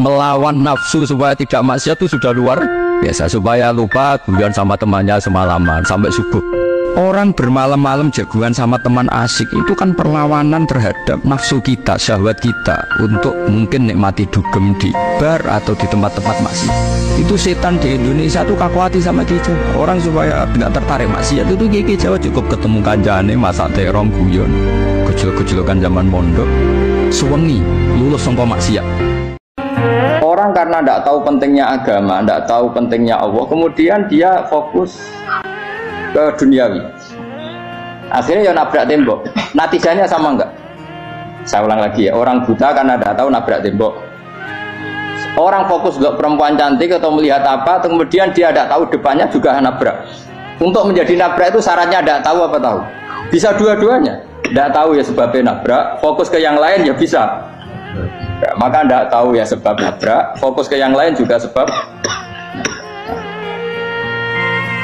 melawan nafsu supaya tidak maksiat itu sudah luar biasa, supaya lupa guyon sama temannya semalaman sampai subuh. Orang bermalam-malam jagungan sama teman asik itu kan perlawanan terhadap nafsu kita, syahwat kita untuk mungkin nikmati dugem di bar atau di tempat-tempat maksiat. Itu setan di Indonesia tuh kakuati sama kita. Orang supaya tidak tertarik maksiat itu Ki Jawa cukup ketemu kancane masak terong guyon, gejol-gejolokan zaman mondok, suwengi lulus sangka maksiat. Orang karena tidak tahu pentingnya agama, tidak tahu pentingnya Allah, kemudian dia fokus ke duniawi. Akhirnya ya nabrak tembok. Natijanya sama enggak? Saya ulang lagi ya, orang buta karena tidak tahu nabrak tembok. Orang fokus ke perempuan cantik atau melihat apa, kemudian dia tidak tahu depannya juga nabrak. Untuk menjadi nabrak itu syaratnya tidak tahu apa tahu? Bisa dua-duanya. Tidak tahu ya sebabnya nabrak, fokus ke yang lain ya bisa. Maka tidak tahu ya sebab nabrak, fokus ke yang lain juga sebab.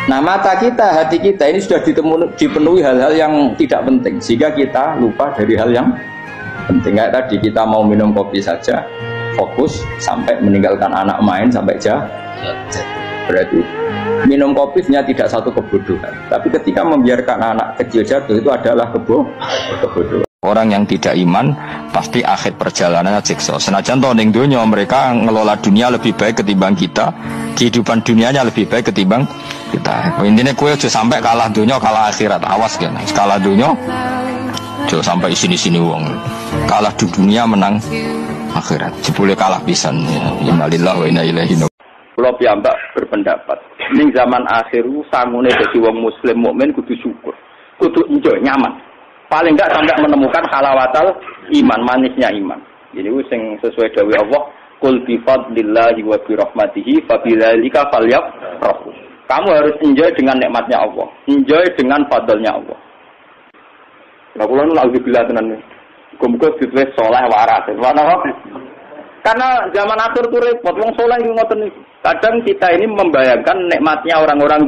Nah, mata kita, hati kita ini sudah dipenuhi hal-hal yang tidak penting, sehingga kita lupa dari hal yang penting. Kayak tadi kita mau minum kopi saja, fokus sampai meninggalkan anak main sampai jam. Berarti minum kopi sebenarnya tidak satu kebodohan, tapi ketika membiarkan anak kecil jatuh itu adalah kebodohan. Orang yang tidak iman pasti akhir perjalanannya jekso. Senajan toh ning dunia mereka ngelola dunia lebih baik ketimbang kita, kehidupan dunianya lebih baik ketimbang kita. Intinya kue aja sampai kalah dunia kalah akhirat. Awas kan, kalah dunia aja sampai sini wong. Kalah di dunia menang akhirat. Jebule kalah pisan. Innalillahi wa inna ilaihi raji'un. Kula piyambak berpendapat, ning zaman akhir sangune dadi wong muslim mukmin kudu syukur. Kudu enjoy nyaman. Paling enggak sampai menemukan halawatal iman, manisnya iman. Jadi sing sesuai dawuh Allah, qul bi fadlillahi wa bi rahmatihi fabidzalika falyafrahu. Kamu harus enjoy dengan nikmatnya Allah, enjoy dengan fadlnya Allah. Lah kula nu lagi bilang tenan. Muga-muga ditulis saleh waras. Karena zaman akhir itu repot, wong saleh iki ngoten iki. Kadang kita ini membayangkan nikmatnya orang-orang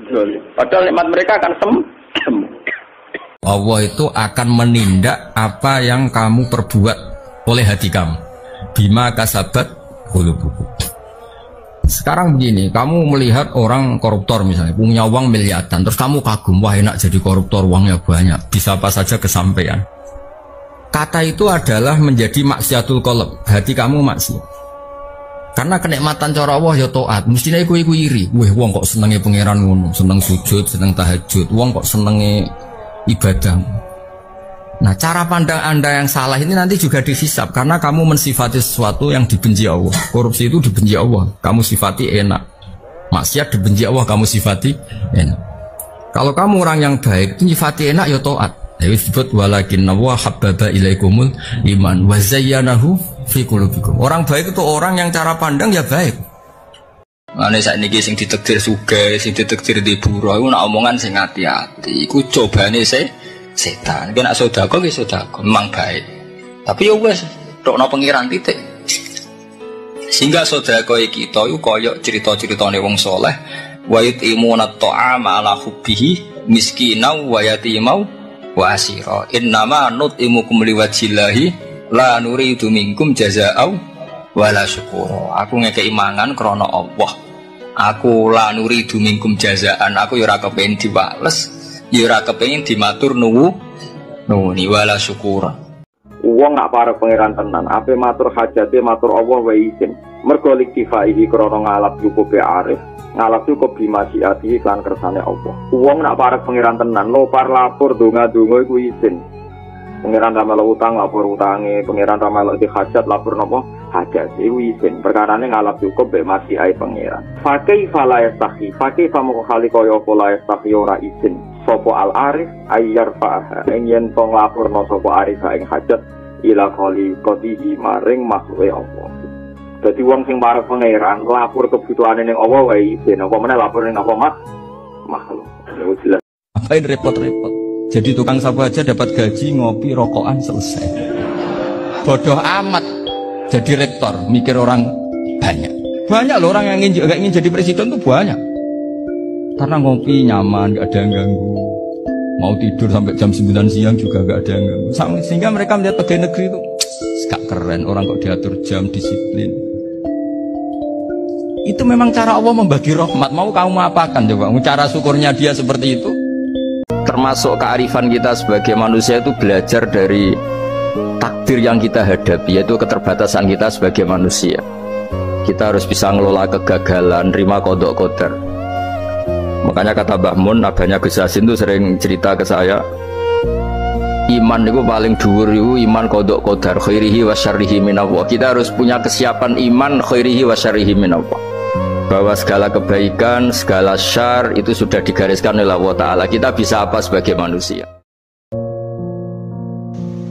zalim. Padahal nikmat mereka akan semu. Allah itu akan menindak apa yang kamu perbuat oleh hati kamu. Bima kasabat qulubukum. Sekarang begini, kamu melihat orang koruptor misalnya, punya uang miliaran, terus kamu kagum, wah enak jadi koruptor, uangnya banyak, bisa apa saja kesampaian. Kata itu adalah menjadi maksiatul qalb, hati kamu maksiat. Karena kenikmatan cara Allah ya taat, mestinya iku iri. Wah, wong kok senenge pangeran ngono, seneng sujud, seneng tahajud, wong kok senenge ibadah. Nah, cara pandang Anda yang salah ini nanti juga dihisab karena kamu mensifati sesuatu yang dibenci Allah. Korupsi itu dibenci Allah, kamu sifati enak. Maksiat dibenci Allah, kamu sifati enak. Kalau kamu orang yang baik, sifati enak ya taat. Ya disebut walakinna wa habbaba ilaikumul iman wa zayyanahu fi qulubikum. Orang baik itu orang yang cara pandang ya baik. Ane saat ini sing ditektir sugih, sing ditektir di buruh, itu nak omongan sing hati-hati. Iku cobane setan. Kena sodako ki sodako, memang baik. Tapi ya wes, dokno pengiran titik. Sehingga sodako kita itu koyok cerita-ceritane wong soleh. Wa yutimuna ta'ama ala hubbihi miskinau wa yatimau wa asira. Innama nut'imukum liwajillahi la nuridu minkum jazaa'u wala syukura. Aku ngekei mangan krana Allah. Aku la nuridu minkum jazaan. Aku ya ora kepengin diwales, ya ora kepengin dimatur nuwuni wala syukura. Wong gak parek pangeran tenan, ape matur hajate matur Allah wae izin. Mergo liktifaihi krana ngalap cukup arif, ngalap cukup bimasyiati lan kersane Allah. Wong nak parek pangeran tenan, lopar lapor donga-donga iku izin. Pangeran ra melok utang lapor utange, pangeran ra melok dihajat lapor napa? Hajat iku izin. Perkarane ngalap cukup mek masyiai pangeran. Fakai fala yastahi, fakai famu khali kaya pola yastahi ora izin. Sopo al arif ayyar fa'ah yen tong laporno sopo arif ing hajat ila khali qadihi maring makhluke Allah. Dadi wong sing parek pangeran lapor kebutuhane ning Allah wae izin, apa meneh lapor ning apa makhluk. Jelas. Apain repot-repot. Jadi tukang sapu aja dapat gaji, ngopi, rokokan, selesai. Bodoh amat. Jadi rektor, mikir orang banyak. Banyak loh orang yang ingin jadi presiden tuh banyak. Karena ngopi nyaman, gak ada yang ganggu. Mau tidur sampai jam 9 siang juga gak ada yang ganggu. Sehingga mereka melihat pegawai negeri itu gak keren, orang kok diatur jam, disiplin. Itu memang cara Allah membagi rahmat. Mau kamu apakan coba? Cara syukurnya dia seperti itu. Termasuk kearifan kita sebagai manusia itu belajar dari takdir yang kita hadapi, yaitu keterbatasan kita sebagai manusia. Kita harus bisa ngelola kegagalan, terima kodok kodar. Makanya kata Mbah Mun, abahnya Gus Yasin itu sering cerita ke saya, iman itu paling dhuwur itu iman kodok kodar, khairihi wa syarrihi minallah. Kita harus punya kesiapan iman khairihi wa syarrihi minallah, bahwa segala kebaikan, segala syar itu sudah digariskan oleh Allah Ta'ala. Kita bisa apa sebagai manusia?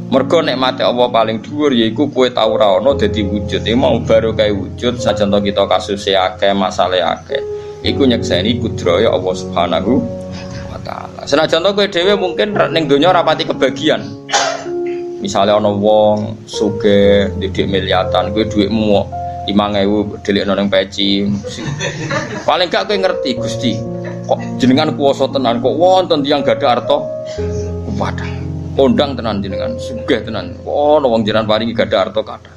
Mergo nikmate Allah paling dhuwur yaiku kowe tau ora ana dadi wujud. Iki mau baru kae wujud sajen to kita kasuse akeh, masalah akeh. Iku nyekseni kudrahe Allah Subhanahu wa Ta'ala. Senajan to kowe dhewe mungkin ning donya ora pati kebagian. Misalnya ana wong sugih didik miliatan, kowe dhuwitmu 5.000 delikno ning peci. Paling gak kowe ngerti Gusti, kok jenengan kuwasa tenan, kok wonten tiyang gadah harta wadah. Kondang tenan jenengan, sugih tenan. Oh, wong jenengan paringi gadah harta kathah.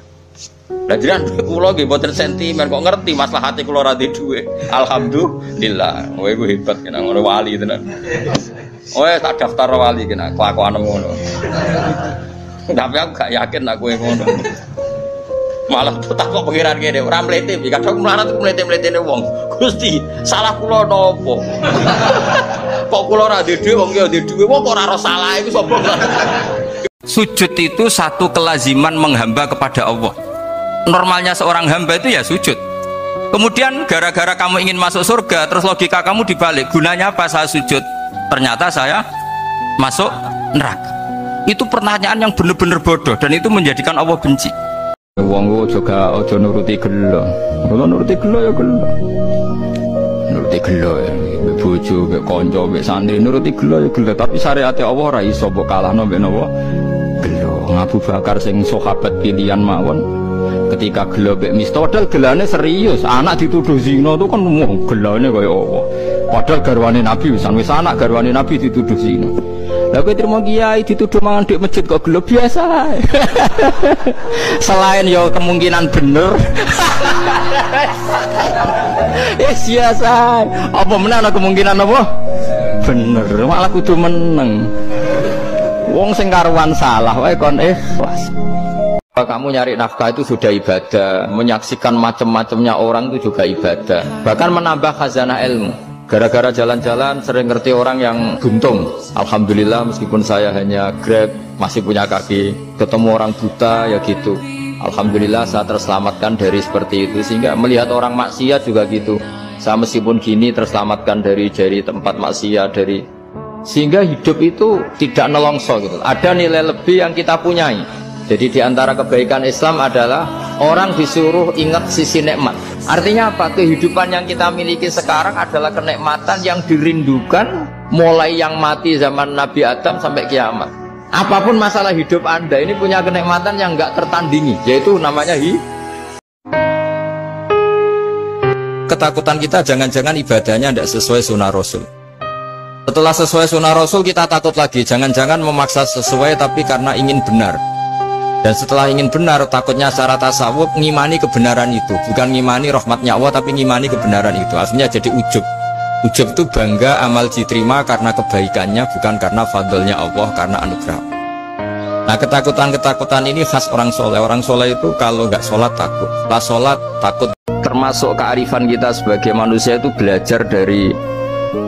Lah jenengan kula nggih mboten sentimen, kok ngerti maslahate kula ora duwe dhuwit. Alhamdulillah, kowe iku hebat kena ngono wali tenan. Oh, tak daftar wali kena kelakuan ngono. Tapi aku gak yakin nak kowe ngono. Malah tak kok pengiran kene ora mlete, kadang mlarat mlete-mletene wong. Gusti, salah kula napa? Kok kula ora duwe wong ya duwe wong kok ora salah iku sapa? Sujud itu satu kelaziman menghamba kepada Allah. Normalnya seorang hamba itu ya sujud. Kemudian gara-gara kamu ingin masuk surga, terus logika kamu dibalik, gunanya apa saya sujud? Ternyata saya masuk neraka. Itu pertanyaan yang benar-benar bodoh dan itu menjadikan Allah benci. Wong juga aja nuruti gelo. Ora nuruti gelo ya gelo. Nuruti gelo ya mbek bojo, mbek kanca, mbek santri nuruti gelo ya gelo, tapi syariate Allah ora iso mbok kalahno mbek napa? Gelo. Abu Bakar sing sahabat pilihan mawon. Ketika gelo mbek Mista, padahal gelane serius. Anak dituduh zina itu kan gelane kaya apa. Padahal garwane Nabi wis anak garwane Nabi dituduh zina. Lah kowe terima kiai dituduh mangan di masjid kok gelo biasa. Selain ya kemungkinan bener. Biasa. Apa meneh ana kemungkinan apa? Bener, malah kudu meneng. Wong sing karuan salah wae kon ikhlas. Kamu nyari nafkah itu sudah ibadah, menyaksikan macam-macamnya orang itu juga ibadah, bahkan menambah khazanah ilmu. Gara-gara jalan-jalan sering ngerti orang yang buntung. Alhamdulillah meskipun saya hanya Grab, masih punya kaki, ketemu orang buta ya gitu. Alhamdulillah saya terselamatkan dari seperti itu. Sehingga melihat orang maksiat juga gitu. Saya meskipun gini terselamatkan dari tempat maksiat, sehingga hidup itu tidak nelongso gitu. Ada nilai lebih yang kita punyai. Jadi diantara kebaikan Islam adalah orang disuruh ingat sisi nikmat. Artinya apa? Kehidupan yang kita miliki sekarang adalah kenikmatan yang dirindukan mulai yang mati zaman Nabi Adam sampai kiamat. Apapun masalah hidup Anda ini punya kenikmatan yang nggak tertandingi, yaitu namanya ketakutan kita jangan-jangan ibadahnya tidak sesuai sunnah Rasul. Setelah sesuai sunnah Rasul kita takut lagi, jangan-jangan memaksa sesuai tapi karena ingin benar. Dan setelah ingin benar, takutnya secara tasawuf ngimani kebenaran itu, bukan ngimani rahmatnya Allah tapi ngimani kebenaran itu. Akhirnya jadi ujub. Ujub itu bangga amal diterima karena kebaikannya, bukan karena fadlnya Allah, karena anugerah. Nah, ketakutan-ketakutan ini khas orang soleh. Orang soleh itu kalau nggak sholat takut, setelah sholat takut. Termasuk kearifan kita sebagai manusia itu belajar dari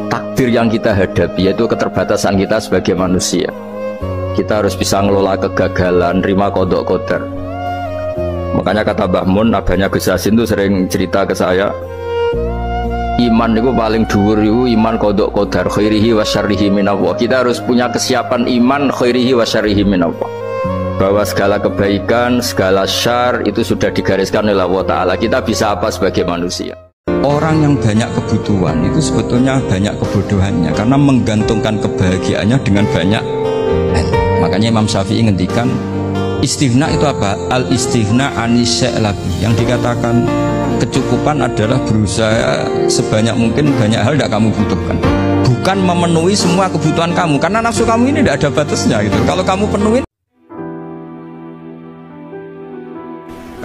takdir yang kita hadapi, yaitu keterbatasan kita sebagai manusia. Kita harus bisa ngelola kegagalan, terima kodok kodar. Makanya kata Mbah Mun, abahnya Gus Yasin itu sering cerita ke saya, iman itu paling dhuwur itu iman kodok kodar, khairihi wa syarrihi minallah. Kita harus punya kesiapan iman khairihi wa syarrihi minallah, bahwa segala kebaikan, segala syar itu sudah digariskan oleh Allah Ta'ala. Kita bisa apa sebagai manusia? Orang yang banyak kebutuhan itu sebetulnya banyak kebodohannya, karena menggantungkan kebahagiaannya dengan banyak. Makanya Imam Syafi'i ngendikan istighna itu apa? Al istighna anisya labi. Yang dikatakan kecukupan adalah berusaha sebanyak mungkin banyak hal tidak kamu butuhkan, bukan memenuhi semua kebutuhan kamu, karena nafsu kamu ini tidak ada batasnya gitu. Kalau kamu penuhin,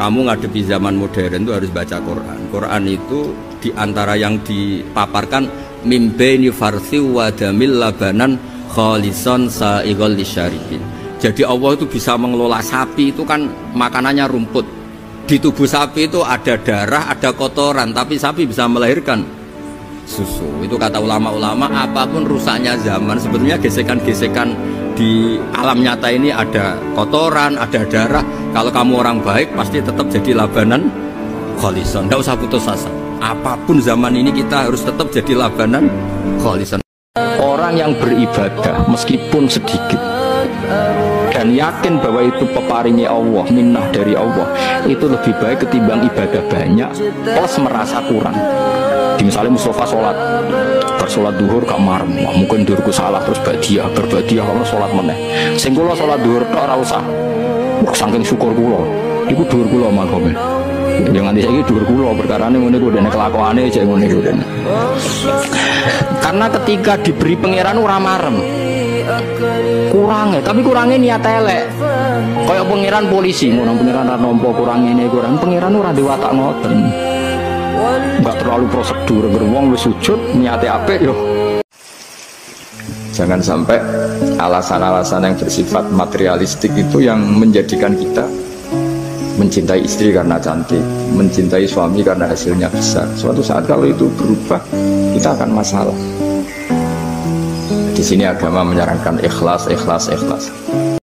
kamu ngadepi zaman modern itu harus baca Quran. Quran itu diantara yang dipaparkan mimbaini farsi wadamil labanan kholison sa'ighal lisyaribin. Jadi Allah itu bisa mengelola sapi, itu kan makanannya rumput. Di tubuh sapi itu ada darah, ada kotoran, tapi sapi bisa melahirkan susu. Itu kata ulama-ulama, apapun rusaknya zaman, sebetulnya gesekan-gesekan di alam nyata ini ada kotoran, ada darah. Kalau kamu orang baik pasti tetap jadi labanan kholison. Tidak usah putus asa. Apapun zaman ini kita harus tetap jadi labanan kholison. Orang yang beribadah meskipun sedikit dan yakin bahwa itu peparingi Allah, minnah dari Allah, itu lebih baik ketimbang ibadah banyak plus merasa kurang. Di misalnya Mustafa sholat duhur gak marem, mungkin duhurku salah terus berbadiah kalau sholat meneh. Sing kula sholat duhur tok ora usah. Saking syukur kula, iku duhur kula mangkome. Yang nanti saya duhur kula perkarane ngene ku dene kelakuane jek ngene ku dene. Karena ketika diberi pangeran ora marem. Kurangnya, tapi kurangnya niat elek. Kayak pangeran polisi, ngono pangeran ra nampa kurang ini kurang. Pangeran ora diwatak ngoten. Enggak terlalu prosedur, beruang lu sujud niatnya apik yo. Jangan sampai alasan-alasan yang bersifat materialistik itu yang menjadikan kita mencintai istri karena cantik, mencintai suami karena hasilnya besar. Suatu saat kalau itu berubah, kita akan masalah. Di sini agama menyarankan ikhlas, ikhlas, ikhlas.